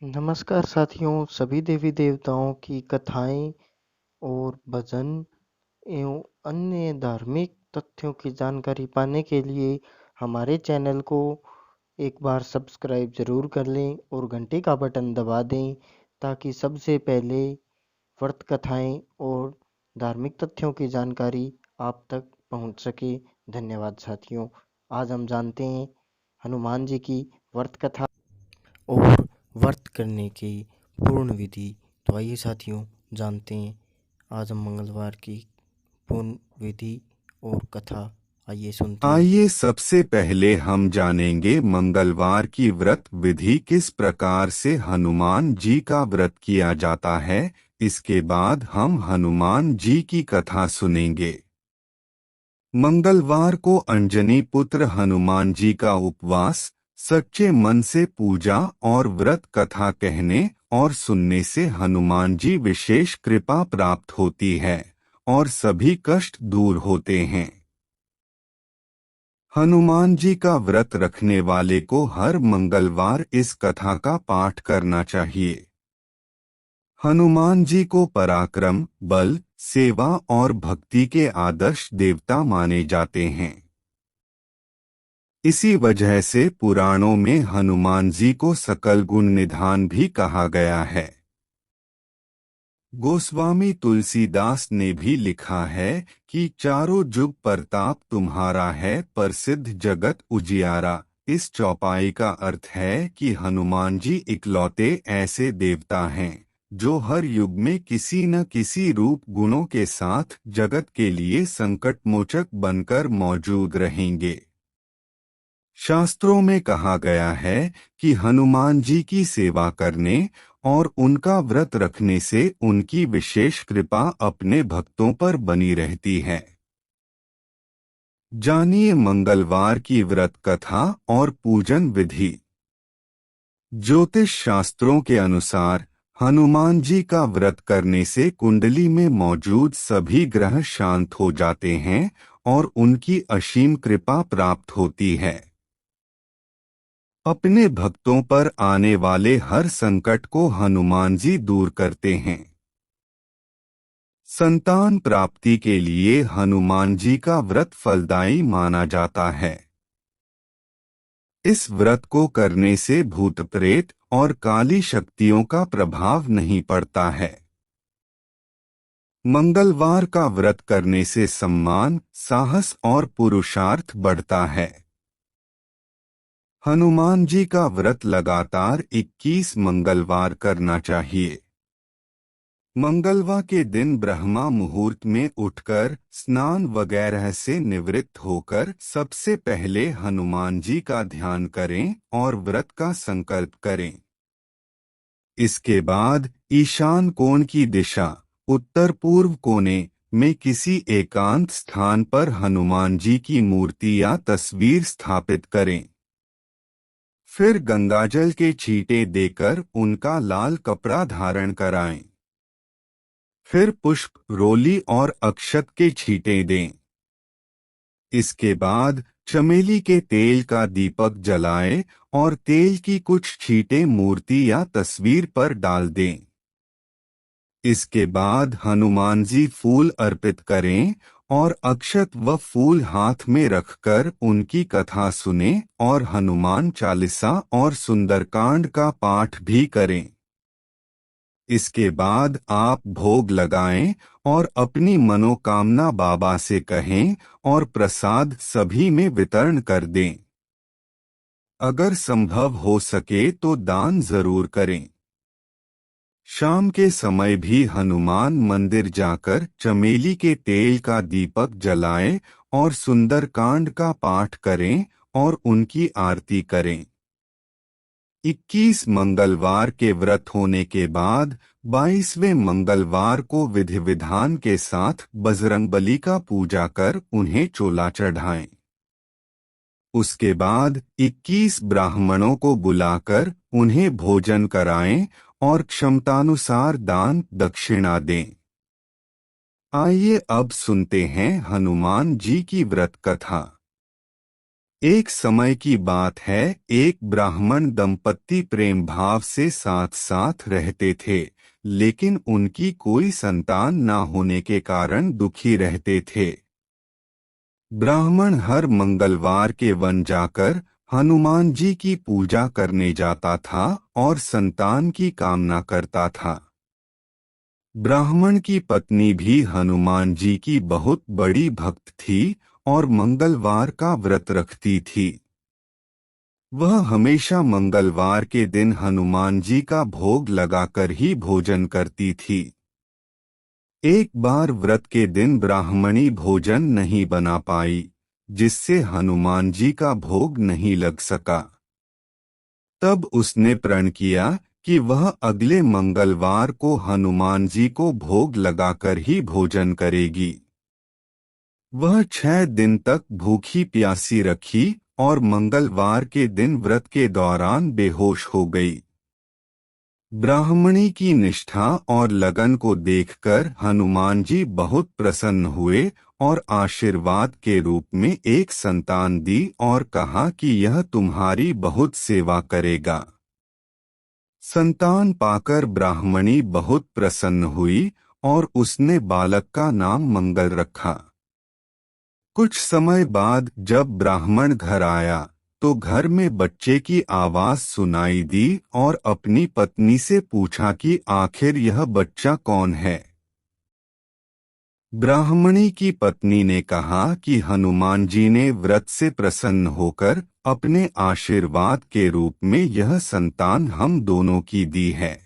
नमस्कार साथियों, सभी देवी देवताओं की कथाएं और भजन एवं अन्य धार्मिक तथ्यों की जानकारी पाने के लिए हमारे चैनल को एक बार सब्सक्राइब जरूर कर लें और घंटी का बटन दबा दें ताकि सबसे पहले व्रत कथाएं और धार्मिक तथ्यों की जानकारी आप तक पहुंच सके। धन्यवाद साथियों। आज हम जानते हैं हनुमान जी की व्रत कथा और व्रत करने की पूर्ण विधि। तो आइए साथियों जानते हैं आज हम मंगलवार की पूर्ण विधि और कथा। आइए सुनते हैं। आइए सबसे पहले हम जानेंगे मंगलवार की व्रत विधि किस प्रकार से हनुमान जी का व्रत किया जाता है। इसके बाद हम हनुमान जी की कथा सुनेंगे। मंगलवार को अंजनी पुत्र हनुमान जी का उपवास, सच्चे मन से पूजा और व्रत कथा कहने और सुनने से हनुमान जी विशेष कृपा प्राप्त होती है और सभी कष्ट दूर होते हैं। हनुमान जी का व्रत रखने वाले को हर मंगलवार इस कथा का पाठ करना चाहिए। हनुमान जी को पराक्रम, बल, सेवा और भक्ति के आदर्श देवता माने जाते हैं। इसी वजह से पुराणों में हनुमान जी को सकल गुण निधान भी कहा गया है। गोस्वामी तुलसीदास ने भी लिखा है कि चारों जुग प्रताप तुम्हारा है, प्रसिद्ध जगत उजियारा। इस चौपाई का अर्थ है कि हनुमान जी इकलौते ऐसे देवता हैं जो हर युग में किसी न किसी रूप गुणों के साथ जगत के लिए संकटमोचक बनकर मौजूद रहेंगे। शास्त्रों में कहा गया है कि हनुमान जी की सेवा करने और उनका व्रत रखने से उनकी विशेष कृपा अपने भक्तों पर बनी रहती है। जानिए मंगलवार की व्रत कथा और पूजन विधि। ज्योतिष शास्त्रों के अनुसार हनुमान जी का व्रत करने से कुंडली में मौजूद सभी ग्रह शांत हो जाते हैं और उनकी असीम कृपा प्राप्त होती है। अपने भक्तों पर आने वाले हर संकट को हनुमान जी दूर करते हैं। संतान प्राप्ति के लिए हनुमान जी का व्रत फलदायी माना जाता है। इस व्रत को करने से भूत प्रेत और काली शक्तियों का प्रभाव नहीं पड़ता है। मंगलवार का व्रत करने से सम्मान, साहस और पुरुषार्थ बढ़ता है। हनुमान जी का व्रत लगातार 21 मंगलवार करना चाहिए। मंगलवार के दिन ब्रह्मा मुहूर्त में उठकर स्नान वगैरह से निवृत्त होकर सबसे पहले हनुमान जी का ध्यान करें और व्रत का संकल्प करें। इसके बाद ईशान कोण की दिशा उत्तर पूर्व कोने में किसी एकांत स्थान पर हनुमान जी की मूर्ति या तस्वीर स्थापित करें। फिर गंगाजल के छींटे देकर उनका लाल कपड़ा धारण कराएं। फिर पुष्प, रोली और अक्षत के छींटे दें। इसके बाद चमेली के तेल का दीपक जलाएं और तेल की कुछ छींटे मूर्ति या तस्वीर पर डाल दें। इसके बाद हनुमान जी फूल अर्पित करें और अक्षत व फूल हाथ में रखकर उनकी कथा सुनें और हनुमान चालीसा और सुंदरकांड का पाठ भी करें। इसके बाद आप भोग लगाएं और अपनी मनोकामना बाबा से कहें और प्रसाद सभी में वितरण कर दें। अगर संभव हो सके तो दान जरूर करें। शाम के समय भी हनुमान मंदिर जाकर चमेली के तेल का दीपक जलाएं और सुंदरकांड का पाठ करें और उनकी आरती करें। 21 मंगलवार के व्रत होने के बाद 22वें मंगलवार को विधि विधान के साथ बजरंगबली का पूजा कर उन्हें चोला चढ़ाएं। उसके बाद 21 ब्राह्मणों को बुलाकर उन्हें भोजन कराएं और क्षमतानुसार दान दक्षिणा दें। आइए अब सुनते हैं हनुमान जी की व्रत कथा। एक समय की बात है, एक ब्राह्मण दंपत्ति प्रेम भाव से साथ साथ रहते थे, लेकिन उनकी कोई संतान न होने के कारण दुखी रहते थे। ब्राह्मण हर मंगलवार के वन जाकर हनुमान जी की पूजा करने जाता था और संतान की कामना करता था। ब्राह्मण की पत्नी भी हनुमान जी की बहुत बड़ी भक्त थी और मंगलवार का व्रत रखती थी। वह हमेशा मंगलवार के दिन हनुमान जी का भोग लगाकर ही भोजन करती थी। एक बार व्रत के दिन ब्राह्मणी भोजन नहीं बना पाई, जिससे हनुमान जी का भोग नहीं लग सका। तब उसने प्रण किया कि वह अगले मंगलवार को हनुमान जी को भोग लगाकर ही भोजन करेगी। वह 6 दिन तक भूखी प्यासी रखी और मंगलवार के दिन व्रत के दौरान बेहोश हो गई। ब्राह्मणी की निष्ठा और लगन को देखकर हनुमान जी बहुत प्रसन्न हुए और आशीर्वाद के रूप में एक संतान दी और कहा कि यह तुम्हारी बहुत सेवा करेगा। संतान पाकर ब्राह्मणी बहुत प्रसन्न हुई और उसने बालक का नाम मंगल रखा। कुछ समय बाद जब ब्राह्मण घर आया तो घर में बच्चे की आवाज सुनाई दी और अपनी पत्नी से पूछा कि आखिर यह बच्चा कौन है। ब्राह्मणी की पत्नी ने कहा कि हनुमान जी ने व्रत से प्रसन्न होकर अपने आशीर्वाद के रूप में यह संतान हम दोनों की दी है।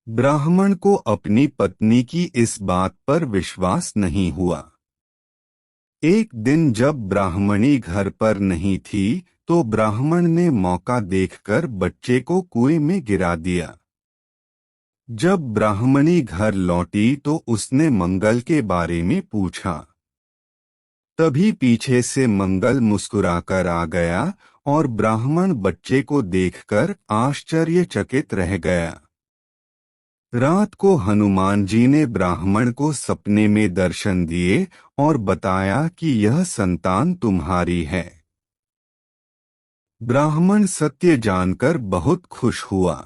ब्राह्मण को अपनी पत्नी की इस बात पर विश्वास नहीं हुआ। एक दिन जब ब्राह्मणी घर पर नहीं थी तो ब्राह्मण ने मौका देखकर बच्चे को कुएं में गिरा दिया। जब ब्राह्मणी घर लौटी तो उसने मंगल के बारे में पूछा। तभी पीछे से मंगल मुस्कुराकर आ गया और ब्राह्मण बच्चे को देखकर आश्चर्यचकित रह गया। रात को हनुमान जी ने ब्राह्मण को सपने में दर्शन दिए और बताया कि यह संतान तुम्हारी है। ब्राह्मण सत्य जानकर बहुत खुश हुआ।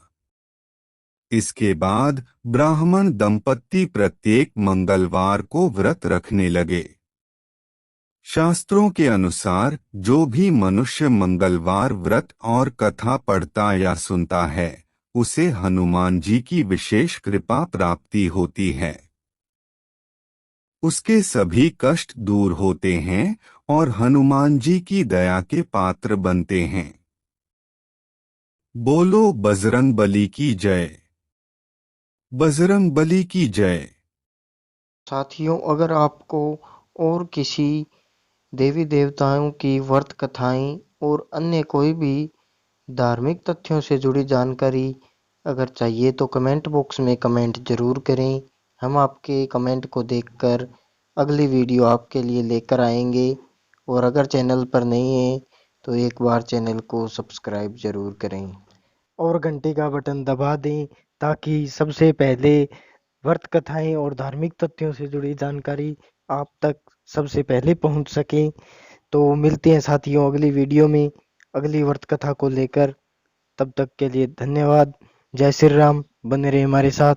इसके बाद ब्राह्मण दंपत्ति प्रत्येक मंगलवार को व्रत रखने लगे। शास्त्रों के अनुसार जो भी मनुष्य मंगलवार व्रत और कथा पढ़ता या सुनता है उसे हनुमान जी की विशेष कृपा प्राप्ति होती है। उसके सभी कष्ट दूर होते हैं और हनुमान जी की दया के पात्र बनते हैं। बोलो बजरंगबली की जय। बजरंगबली की जय। साथियों, अगर आपको और किसी देवी देवताओं की व्रत कथाएं और अन्य कोई भी धार्मिक तथ्यों से जुड़ी जानकारी अगर चाहिए तो कमेंट बॉक्स में कमेंट जरूर करें। हम आपके कमेंट को देखकर अगली वीडियो आपके लिए लेकर आएंगे। और अगर चैनल पर नहीं है तो एक बार चैनल को सब्सक्राइब जरूर करें और घंटी का बटन दबा दें ताकि सबसे पहले व्रत कथाएं और धार्मिक तथ्यों से जुड़ी जानकारी आप तक सबसे पहले पहुंच सके। तो मिलते हैं साथियों अगली वीडियो में अगली व्रत कथा को लेकर। तब तक के लिए धन्यवाद। जय श्री राम। बने रहे हमारे साथ।